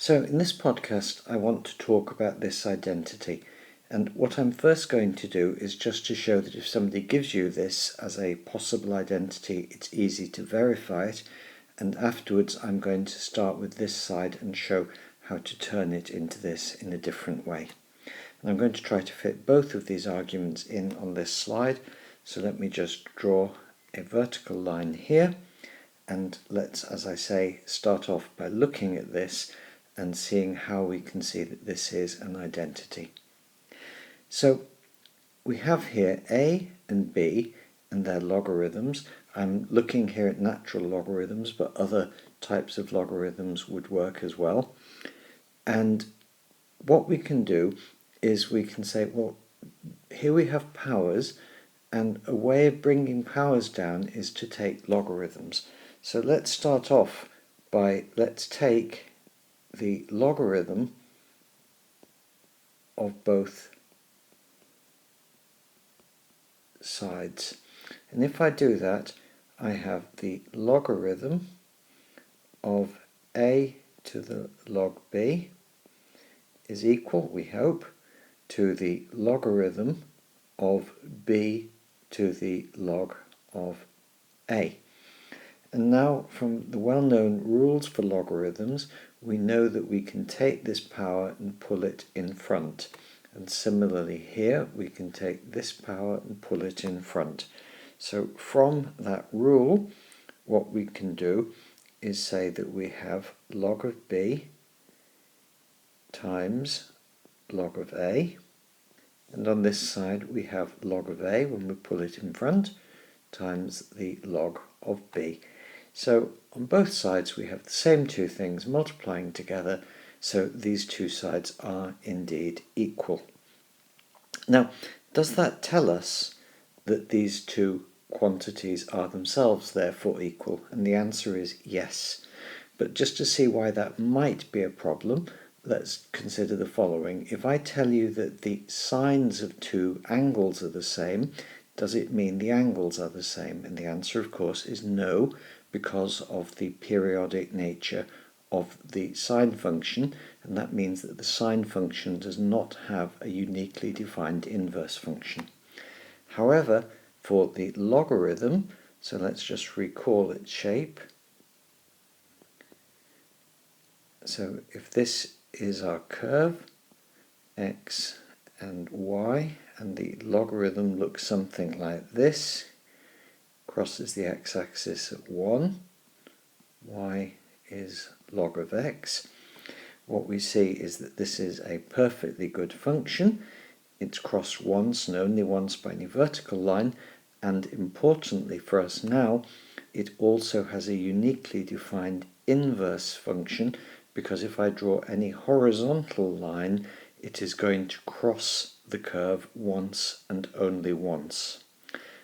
So in this podcast I want to talk about this identity, and what I'm first going to do is just to show that if somebody gives you this as a possible identity, it's easy to verify it, and afterwards I'm going to start with this side and show how to turn it into this in a different way. And I'm going to try to fit both of these arguments in on this slide, so let me just draw a vertical line here, and let's, as I say, start off by looking at this and seeing how we can see that this is an identity. So we have here a and b and their logarithms. I'm looking here at natural logarithms, but other types of logarithms would work as well. And what we can do is we can say, well, here we have powers, and a way of bringing powers down is to take logarithms. So let's start off by, let's take the logarithm of both sides. And if I do that, I have the logarithm of a to the log b is equal, we hope, to the logarithm of b to the log of a. And now, from the well-known rules for logarithms, we know that we can take this power and pull it in front. And similarly here, we can take this power and pull it in front. So from that rule, what we can do is say that we have log of b times log of a. And on this side, we have log of a, when we pull it in front, times the log of b. So on both sides we have the same two things multiplying together, so these two sides are indeed equal. Now, does that tell us that these two quantities are themselves therefore equal? And the answer is yes. But just to see why that might be a problem, let's consider the following. If I tell you that the sines of two angles are the same, does it mean the angles are the same? And the answer, of course, is no, because of the periodic nature of the sine function, and that means that the sine function does not have a uniquely defined inverse function. However, for the logarithm, so let's just recall its shape. So if this is our curve, x and y, and the logarithm looks something like this, crosses the x-axis at 1, y is log of x. What we see is that this is a perfectly good function. It's crossed once and only once by any vertical line, and importantly for us now, it also has a uniquely defined inverse function, because if I draw any horizontal line, it is going to cross the curve once and only once.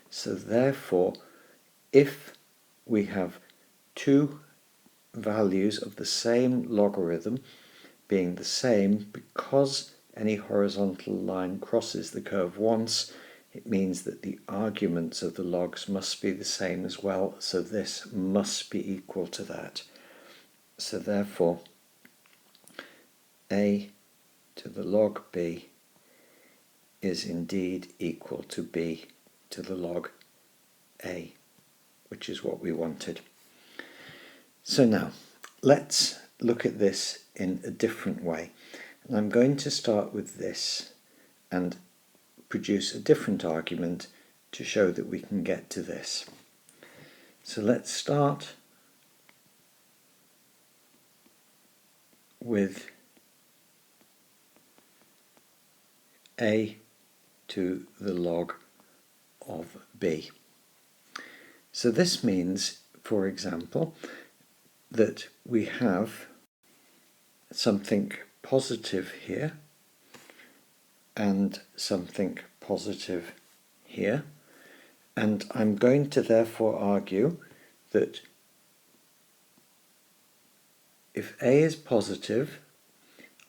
So therefore, if we have two values of the same logarithm being the same, because any horizontal line crosses the curve once, it means that the arguments of the logs must be the same as well, so this must be equal to that. So therefore, a to the log b is indeed equal to b to the log a, which is what we wanted. So now, let's look at this in a different way. And I'm going to start with this and produce a different argument to show that we can get to this. So let's start with a to the log of b. So this means, for example, that we have something positive here and something positive here, and I'm going to therefore argue that if a is positive,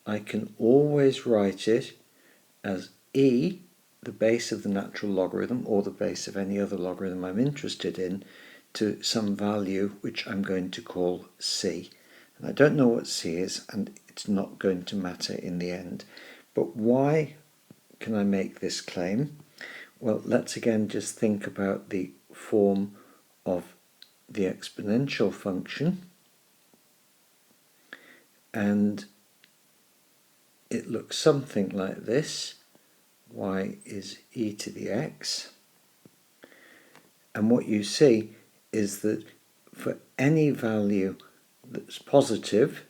I can always write it as e, the base of the natural logarithm, or the base of any other logarithm I'm interested in, to some value which I'm going to call c. And I don't know what c is, and it's not going to matter in the end. But why can I make this claim? Well, let's again just think about the form of the exponential function, and it looks something like this. Y is e to the x, and what you see is that for any value that's positive,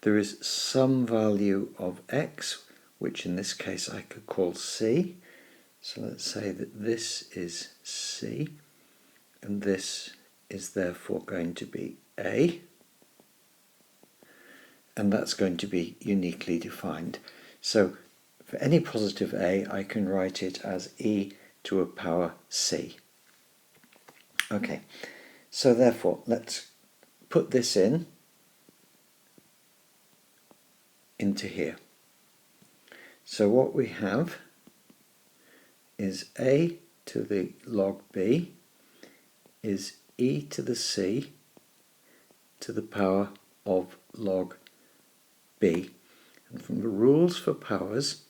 there is some value of x, which in this case I could call c. So let's say that this is c, and this is therefore going to be a, and that's going to be uniquely defined. So for any positive a, I can write it as e to a power c. Okay, so therefore let's put this into here. So what we have is a to the log b is e to the c to the power of log b. And from the rules for powers,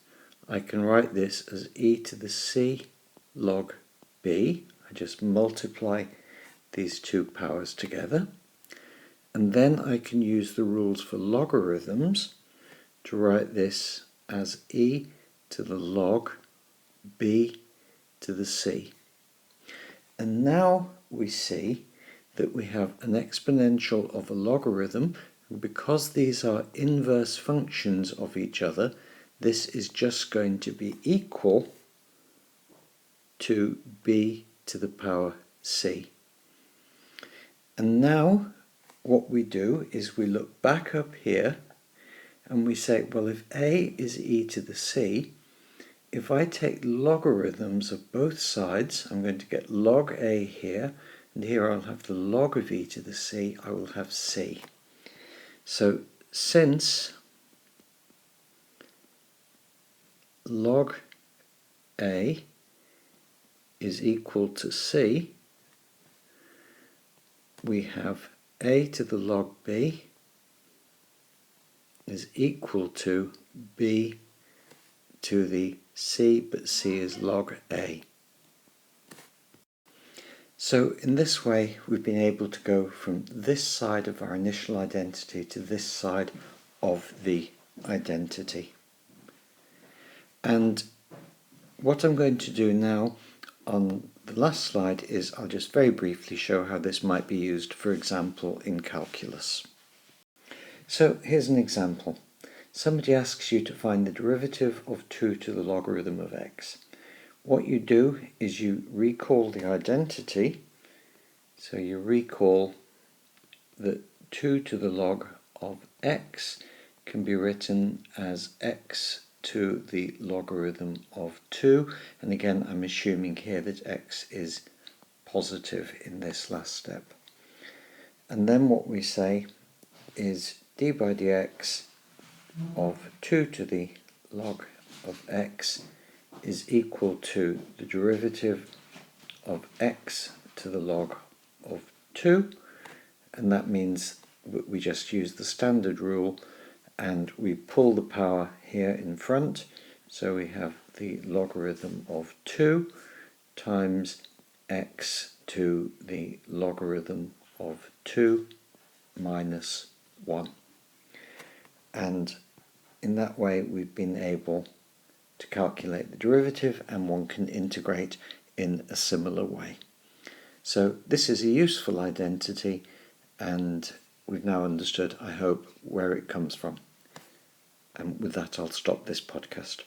I can write this as e to the c log b. I just multiply these two powers together. And then I can use the rules for logarithms to write this as e to the log b to the c. And now we see that we have an exponential of a logarithm, and because these are inverse functions of each other, this is just going to be equal to b to the power c. And now what we do is we look back up here and we say, well, if a is e to the c, if I take logarithms of both sides, I'm going to get log a here, and here I'll have the log of e to the c, I will have c. So since log a is equal to c, we have a to the log b is equal to b to the c, but c is log a. So in this way we've been able to go from this side of our initial identity to this side of the identity. And what I'm going to do now on the last slide is I'll just very briefly show how this might be used, for example, in calculus. So here's an example. Somebody asks you to find the derivative of 2 to the logarithm of x. What you do is you recall the identity. So you recall that 2 to the log of x can be written as x to the logarithm of 2. And again, I'm assuming here that x is positive in this last step. And then what we say is d by dx of 2 to the log of x is equal to the derivative of x to the log of 2, and that means that we just use the standard rule and we pull the power here in front, so we have the logarithm of 2 times x to the logarithm of 2 minus 1. And in that way we've been able to calculate the derivative, and one can integrate in a similar way. So this is a useful identity, and we've now understood, I hope, where it comes from. And with that I'll stop this podcast.